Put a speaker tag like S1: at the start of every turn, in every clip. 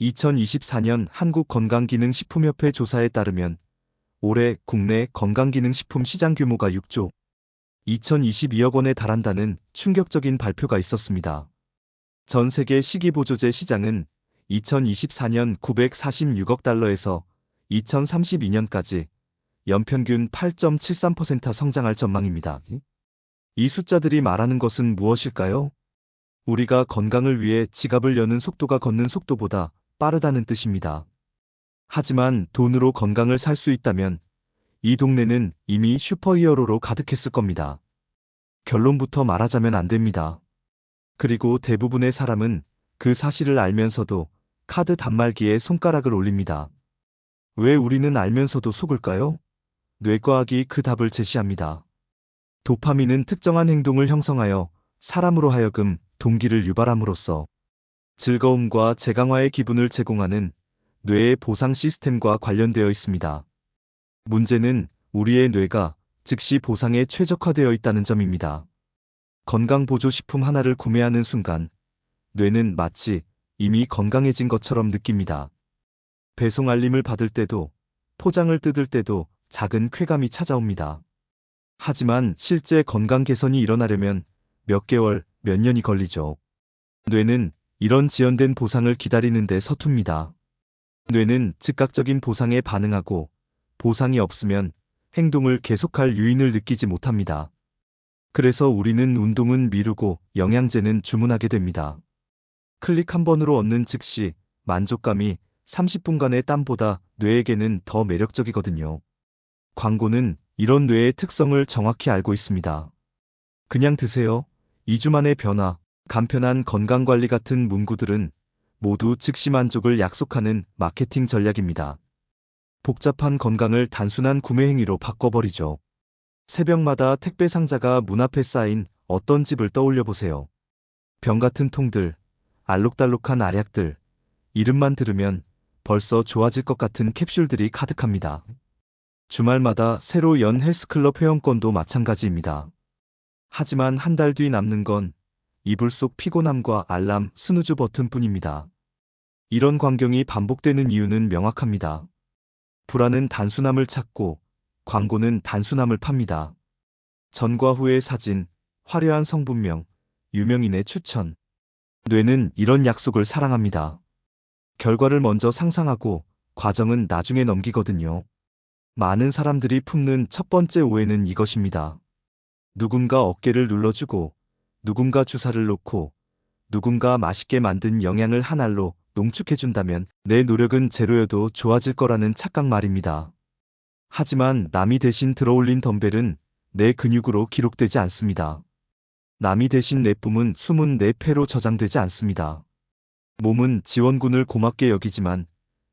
S1: 2024년 한국건강기능식품협회 조사에 따르면 올해 국내 건강기능식품 시장 규모가 6조 2022억 원에 달한다는 충격적인 발표가 있었습니다. 전 세계 식이보조제 시장은 2024년 946억 달러에서 2032년까지 연평균 8.73% 성장할 전망입니다. 이 숫자들이 말하는 것은 무엇일까요? 우리가 건강을 위해 지갑을 여는 속도가 걷는 속도보다 빠르다는 뜻입니다. 하지만 돈으로 건강을 살 수 있다면 이 동네는 이미 슈퍼히어로로 가득했을 겁니다. 결론부터 말하자면 안 됩니다. 그리고 대부분의 사람은 그 사실을 알면서도 카드 단말기에 손가락을 올립니다. 왜 우리는 알면서도 속을까요? 뇌과학이 그 답을 제시합니다. 도파민은 특정한 행동을 형성하여 사람으로 하여금 동기를 유발함으로써 즐거움과 재강화의 기분을 제공하는 뇌의 보상 시스템과 관련되어 있습니다. 문제는 우리의 뇌가 즉시 보상에 최적화되어 있다는 점입니다. 건강보조식품 하나를 구매하는 순간 뇌는 마치 이미 건강해진 것처럼 느낍니다. 배송 알림을 받을 때도 포장을 뜯을 때도 작은 쾌감이 찾아옵니다. 하지만 실제 건강 개선이 일어나려면 몇 개월, 몇 년이 걸리죠. 뇌는 이런 지연된 보상을 기다리는데 서툽니다. 뇌는 즉각적인 보상에 반응하고 보상이 없으면 행동을 계속할 유인을 느끼지 못합니다. 그래서 우리는 운동은 미루고 영양제는 주문하게 됩니다. 클릭 한 번으로 얻는 즉시 만족감이 30분간의 땀보다 뇌에게는 더 매력적이거든요. 광고는 이런 뇌의 특성을 정확히 알고 있습니다. 그냥 드세요. 2주 만의 변화, 간편한 건강관리 같은 문구들은 모두 즉시 만족을 약속하는 마케팅 전략입니다. 복잡한 건강을 단순한 구매 행위로 바꿔버리죠. 새벽마다 택배 상자가 문 앞에 쌓인 어떤 집을 떠올려 보세요. 병 같은 통들, 알록달록한 알약들, 이름만 들으면 벌써 좋아질 것 같은 캡슐들이 가득합니다. 주말마다 새로 연 헬스클럽 회원권도 마찬가지입니다. 하지만 한 달 뒤 남는 건 이불 속 피곤함과 알람, 스누즈 버튼뿐입니다. 이런 광경이 반복되는 이유는 명확합니다. 불안은 단순함을 찾고 광고는 단순함을 팝니다. 전과 후의 사진, 화려한 성분명, 유명인의 추천. 뇌는 이런 약속을 사랑합니다. 결과를 먼저 상상하고 과정은 나중에 넘기거든요. 많은 사람들이 품는 첫 번째 오해는 이것입니다. 누군가 어깨를 눌러주고, 누군가 주사를 놓고, 누군가 맛있게 만든 영양을 한 알로 농축해준다면 내 노력은 제로여도 좋아질 거라는 착각 말입니다. 하지만 남이 대신 들어올린 덤벨은 내 근육으로 기록되지 않습니다. 남이 대신 내뿜은 숨은 내 폐로 저장되지 않습니다. 몸은 지원군을 고맙게 여기지만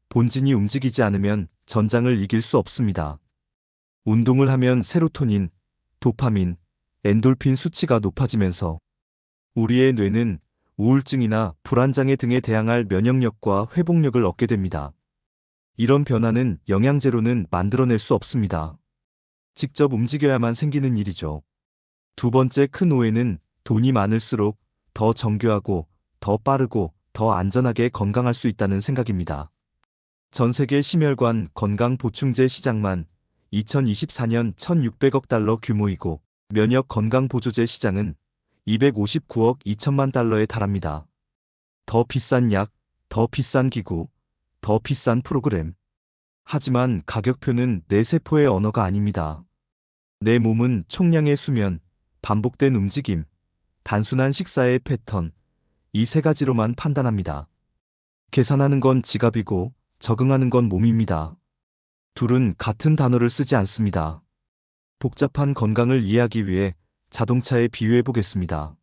S1: 본진이 움직이지 않으면 전장을 이길 수 없습니다. 운동을 하면 세로토닌, 도파민, 엔돌핀 수치가 높아지면서 우리의 뇌는 우울증이나 불안장애 등에 대항할 면역력과 회복력을 얻게 됩니다. 이런 변화는 영양제로는 만들어낼 수 없습니다. 직접 움직여야만 생기는 일이죠. 두 번째 큰 오해는 돈이 많을수록 더 정교하고 더 빠르고 더 안전하게 건강할 수 있다는 생각입니다. 전 세계 심혈관 건강보충제 시장만 2024년 1,600억 달러 규모이고 면역 건강보조제 시장은 259억 2천만 달러에 달합니다. 더 비싼 약, 더 비싼 기구, 더 비싼 프로그램. 하지만 가격표는 내 세포의 언어가 아닙니다. 내 몸은 총량의 수면, 반복된 움직임, 단순한 식사의 패턴, 이 세 가지로만 판단합니다. 계산하는 건 지갑이고 적응하는 건 몸입니다. 둘은 같은 단어를 쓰지 않습니다. 복잡한 건강을 이해하기 위해 자동차에 비유해 보겠습니다.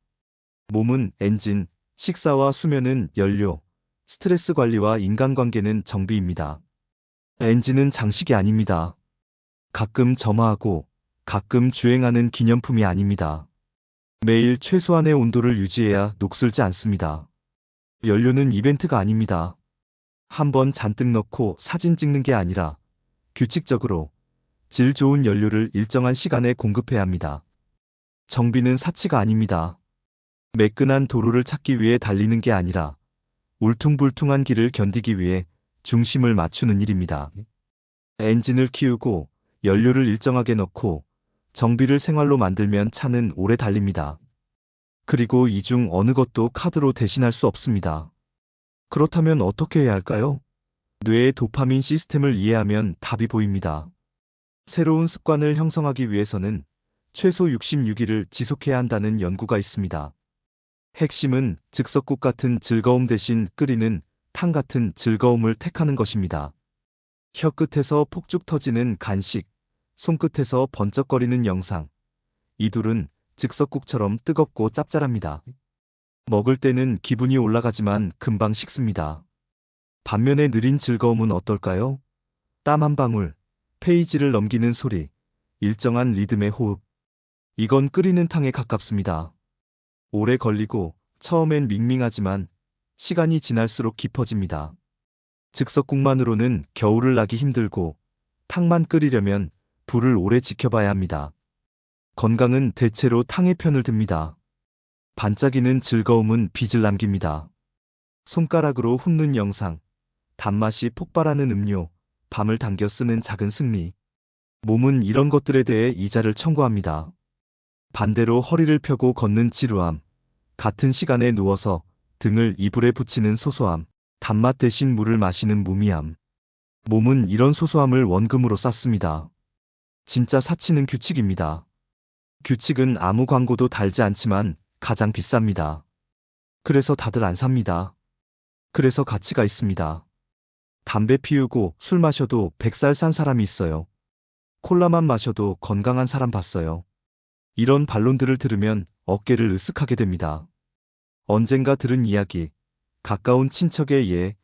S1: 몸은 엔진, 식사와 수면은 연료, 스트레스 관리와 인간관계는 정비입니다. 엔진은 장식이 아닙니다. 가끔 점화하고 가끔 주행하는 기념품이 아닙니다. 매일 최소한의 온도를 유지해야 녹슬지 않습니다. 연료는 이벤트가 아닙니다. 한번 잔뜩 넣고 사진 찍는 게 아니라 규칙적으로 질 좋은 연료를 일정한 시간에 공급해야 합니다. 정비는 사치가 아닙니다. 매끈한 도로를 찾기 위해 달리는 게 아니라 울퉁불퉁한 길을 견디기 위해 중심을 맞추는 일입니다. 엔진을 키우고 연료를 일정하게 넣고 정비를 생활로 만들면 차는 오래 달립니다. 그리고 이 중 어느 것도 카드로 대신할 수 없습니다. 그렇다면 어떻게 해야 할까요? 뇌의 도파민 시스템을 이해하면 답이 보입니다. 새로운 습관을 형성하기 위해서는 최소 66일을 지속해야 한다는 연구가 있습니다. 핵심은 즉석국 같은 즐거움 대신 끓이는 탕 같은 즐거움을 택하는 것입니다. 혀끝에서 폭죽 터지는 간식, 손끝에서 번쩍거리는 영상. 이 둘은 즉석국처럼 뜨겁고 짭짤합니다. 먹을 때는 기분이 올라가지만 금방 식습니다. 반면에 느린 즐거움은 어떨까요? 땀 한 방울, 페이지를 넘기는 소리, 일정한 리듬의 호흡. 이건 끓이는 탕에 가깝습니다. 오래 걸리고 처음엔 밍밍하지만 시간이 지날수록 깊어집니다. 즉석국만으로는 겨울을 나기 힘들고 탕만 끓이려면 불을 오래 지켜봐야 합니다. 건강은 대체로 탕의 편을 듭니다. 반짝이는 즐거움은 빚을 남깁니다. 손가락으로 훑는 영상, 단맛이 폭발하는 음료, 밤을 당겨 쓰는 작은 승리. 몸은 이런 것들에 대해 이자를 청구합니다. 반대로 허리를 펴고 걷는 지루함, 같은 시간에 누워서 등을 이불에 붙이는 소소함, 단맛 대신 물을 마시는 무미함. 몸은 이런 소소함을 원금으로 쌓습니다. 진짜 사치는 규칙입니다. 규칙은 아무 광고도 달지 않지만 가장 비쌉니다. 그래서 다들 안 삽니다. 그래서 가치가 있습니다. 담배 피우고 술 마셔도 100살 산 사람이 있어요. 콜라만 마셔도 건강한 사람 봤어요. 이런 반론들을 들으면 어깨를 으쓱하게 됩니다. 언젠가 들은 이야기, 가까운 친척의 예,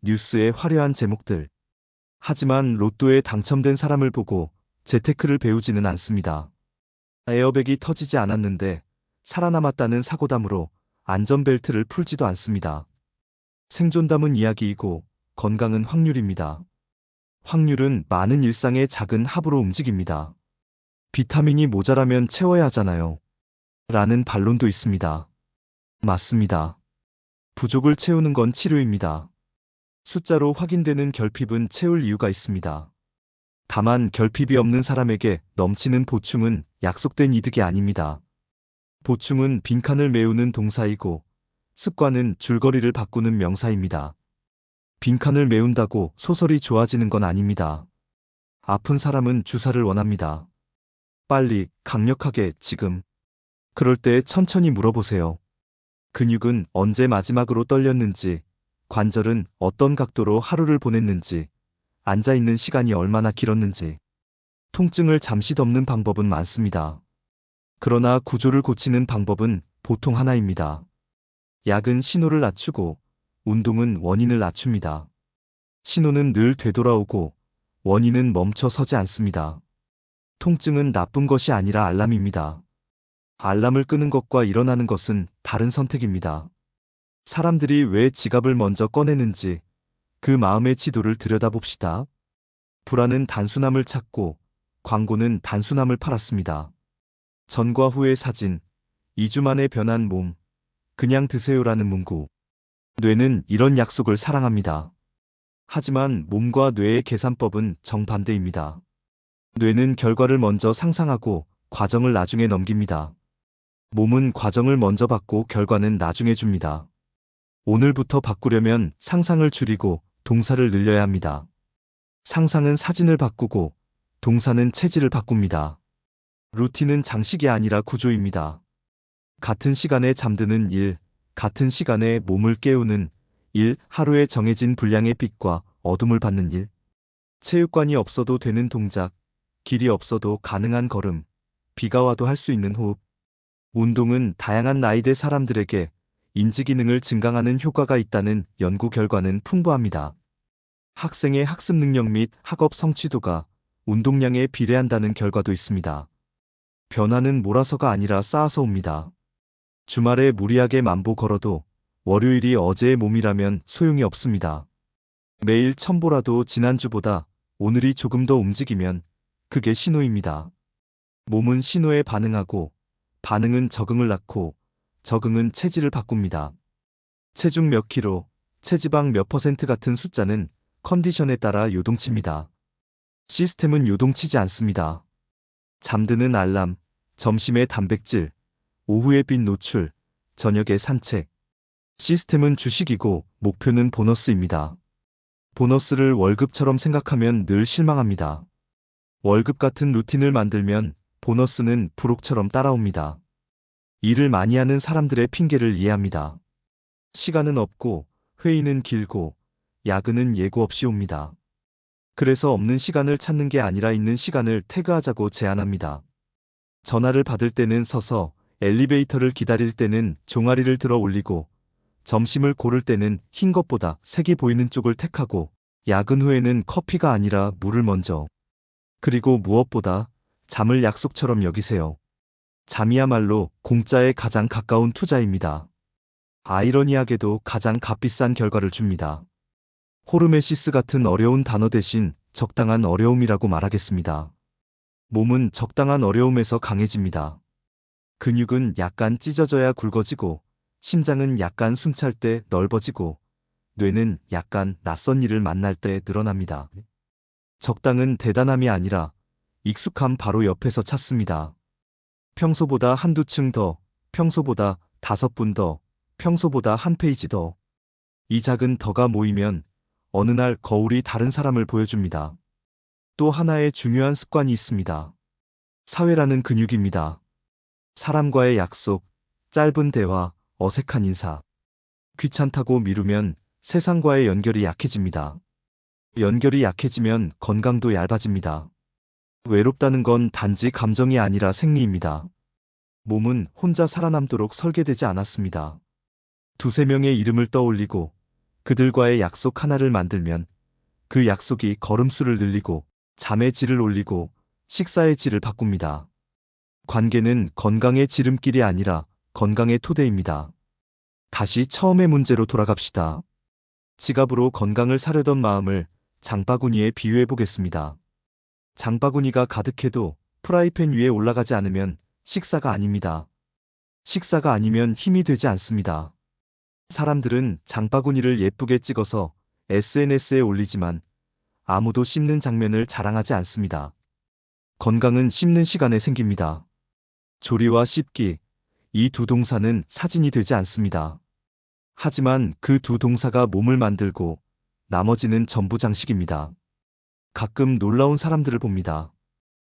S1: 뉴스의 화려한 제목들. 하지만 로또에 당첨된 사람을 보고 재테크를 배우지는 않습니다. 에어백이 터지지 않았는데 살아남았다는 사고담으로 안전벨트를 풀지도 않습니다. 생존담은 이야기이고 건강은 확률입니다. 확률은 많은 일상의 작은 합으로 움직입니다. 비타민이 모자라면 채워야 하잖아요. 라는 반론도 있습니다. 맞습니다. 부족을 채우는 건 치료입니다. 숫자로 확인되는 결핍은 채울 이유가 있습니다. 다만 결핍이 없는 사람에게 넘치는 보충은 약속된 이득이 아닙니다. 보충은 빈칸을 메우는 동사이고 습관은 줄거리를 바꾸는 명사입니다. 빈칸을 메운다고 소설이 좋아지는 건 아닙니다. 아픈 사람은 주사를 원합니다. 빨리, 강력하게, 지금. 그럴 때 천천히 물어보세요. 근육은 언제 마지막으로 떨렸는지, 관절은 어떤 각도로 하루를 보냈는지, 앉아있는 시간이 얼마나 길었는지. 통증을 잠시 덮는 방법은 많습니다. 그러나 구조를 고치는 방법은 보통 하나입니다. 약은 신호를 낮추고 운동은 원인을 낮춥니다. 신호는 늘 되돌아오고 원인은 멈춰 서지 않습니다. 통증은 나쁜 것이 아니라 알람입니다. 알람을 끄는 것과 일어나는 것은 다른 선택입니다. 사람들이 왜 지갑을 먼저 꺼내는지 그 마음의 지도를 들여다봅시다. 불안은 단순함을 찾고 광고는 단순함을 팔았습니다. 전과 후의 사진, 2주 만에 변한 몸, 그냥 드세요라는 문구. 뇌는 이런 약속을 사랑합니다. 하지만 몸과 뇌의 계산법은 정반대입니다. 뇌는 결과를 먼저 상상하고 과정을 나중에 넘깁니다. 몸은 과정을 먼저 받고 결과는 나중에 줍니다. 오늘부터 바꾸려면 상상을 줄이고 동사를 늘려야 합니다. 상상은 사진을 바꾸고 동사는 체질을 바꿉니다. 루틴은 장식이 아니라 구조입니다. 같은 시간에 잠드는 일, 같은 시간에 몸을 깨우는 일, 하루에 정해진 분량의 빛과 어둠을 받는 일. 체육관이 없어도 되는 동작, 길이 없어도 가능한 걸음, 비가 와도 할 수 있는 호흡. 운동은 다양한 나이대 사람들에게 인지 기능을 증강하는 효과가 있다는 연구 결과는 풍부합니다. 학생의 학습 능력 및 학업 성취도가 운동량에 비례한다는 결과도 있습니다. 변화는 몰아서가 아니라 쌓아서 옵니다. 주말에 무리하게 만보 걸어도 월요일이 어제의 몸이라면 소용이 없습니다. 매일 1000보라도 지난주보다 오늘이 조금 더 움직이면 그게 신호입니다. 몸은 신호에 반응하고 반응은 적응을 낳고 적응은 체질을 바꿉니다. 체중 몇 킬로, 체지방 몇 퍼센트 같은 숫자는 컨디션에 따라 요동칩니다. 시스템은 요동치지 않습니다. 잠드는 알람, 점심에 단백질, 오후에 빛 노출, 저녁에 산책. 시스템은 주식이고 목표는 보너스입니다. 보너스를 월급처럼 생각하면 늘 실망합니다. 월급 같은 루틴을 만들면 보너스는 부록처럼 따라옵니다. 일을 많이 하는 사람들의 핑계를 이해합니다. 시간은 없고 회의는 길고 야근은 예고 없이 옵니다. 그래서 없는 시간을 찾는 게 아니라 있는 시간을 태그하자고 제안합니다. 전화를 받을 때는 서서, 엘리베이터를 기다릴 때는 종아리를 들어 올리고, 점심을 고를 때는 흰 것보다 색이 보이는 쪽을 택하고, 야근 후에는 커피가 아니라 물을 먼저. 그리고 무엇보다 잠을 약속처럼 여기세요. 잠이야말로 공짜에 가장 가까운 투자입니다. 아이러니하게도 가장 값비싼 결과를 줍니다. 호르메시스 같은 어려운 단어 대신 적당한 어려움이라고 말하겠습니다. 몸은 적당한 어려움에서 강해집니다. 근육은 약간 찢어져야 굵어지고, 심장은 약간 숨찰 때 넓어지고, 뇌는 약간 낯선 일을 만날 때 늘어납니다. 적당은 대단함이 아니라 익숙함 바로 옆에서 찾습니다. 평소보다 한두 층 더, 평소보다 5분 더, 평소보다 한 페이지 더. 이 작은 더가 모이면 어느 날 거울이 다른 사람을 보여줍니다. 또 하나의 중요한 습관이 있습니다. 사회라는 근육입니다. 사람과의 약속, 짧은 대화, 어색한 인사. 귀찮다고 미루면 세상과의 연결이 약해집니다. 연결이 약해지면 건강도 얇아집니다. 외롭다는 건 단지 감정이 아니라 생리입니다. 몸은 혼자 살아남도록 설계되지 않았습니다. 두세 명의 이름을 떠올리고 그들과의 약속 하나를 만들면 그 약속이 걸음수를 늘리고 잠의 질을 올리고 식사의 질을 바꿉니다. 관계는 건강의 지름길이 아니라 건강의 토대입니다. 다시 처음의 문제로 돌아갑시다. 지갑으로 건강을 사려던 마음을 장바구니에 비유해 보겠습니다. 장바구니가 가득해도 프라이팬 위에 올라가지 않으면 식사가 아닙니다. 식사가 아니면 힘이 되지 않습니다. 사람들은 장바구니를 예쁘게 찍어서 SNS에 올리지만 아무도 씹는 장면을 자랑하지 않습니다. 건강은 씹는 시간에 생깁니다. 조리와 씹기, 이 두 동사는 사진이 되지 않습니다. 하지만 그 두 동사가 몸을 만들고 나머지는 전부 장식입니다. 가끔 놀라운 사람들을 봅니다.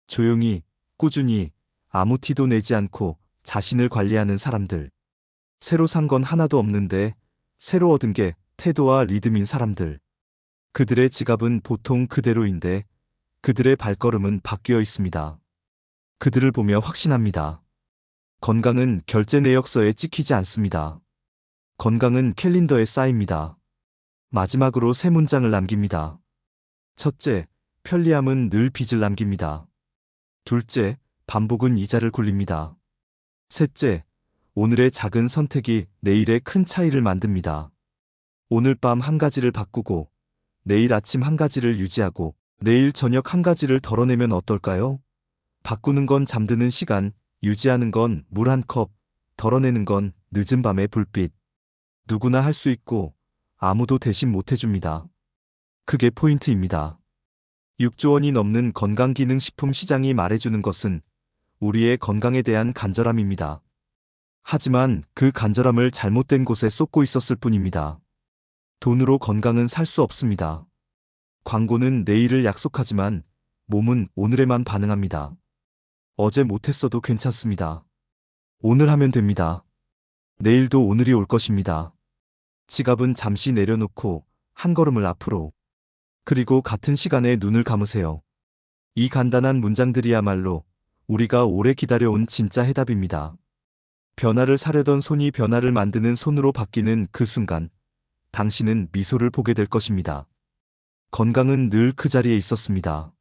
S1: 조용히, 꾸준히, 아무 티도 내지 않고 자신을 관리하는 사람들. 새로 산 건 하나도 없는데 새로 얻은 게 태도와 리듬인 사람들. 그들의 지갑은 보통 그대로인데 그들의 발걸음은 바뀌어 있습니다. 그들을 보며 확신합니다. 건강은 결제 내역서에 찍히지 않습니다. 건강은 캘린더에 쌓입니다. 마지막으로 세 문장을 남깁니다. 첫째, 편리함은 늘 빚을 남깁니다. 둘째, 반복은 이자를 굴립니다. 셋째, 오늘의 작은 선택이 내일의 큰 차이를 만듭니다. 오늘 밤 한 가지를 바꾸고 내일 아침 한 가지를 유지하고 내일 저녁 한 가지를 덜어내면 어떨까요? 바꾸는 건 잠드는 시간, 유지하는 건 물 한 컵, 덜어내는 건 늦은 밤의 불빛. 누구나 할 수 있고 아무도 대신 못해줍니다. 그게 포인트입니다. 6조 원이 넘는 건강기능식품 시장이 말해주는 것은 우리의 건강에 대한 간절함입니다. 하지만 그 간절함을 잘못된 곳에 쏟고 있었을 뿐입니다. 돈으로 건강은 살 수 없습니다. 광고는 내일을 약속하지만 몸은 오늘에만 반응합니다. 어제 못했어도 괜찮습니다. 오늘 하면 됩니다. 내일도 오늘이 올 것입니다. 지갑은 잠시 내려놓고 한 걸음을 앞으로. 그리고 같은 시간에 눈을 감으세요. 이 간단한 문장들이야말로 우리가 오래 기다려온 진짜 해답입니다. 변화를 사려던 손이 변화를 만드는 손으로 바뀌는 그 순간, 당신은 미소를 보게 될 것입니다. 건강은 늘 그 자리에 있었습니다.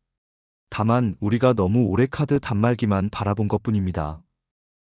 S1: 다만 우리가 너무 오래 카드 단말기만 바라본 것뿐입니다.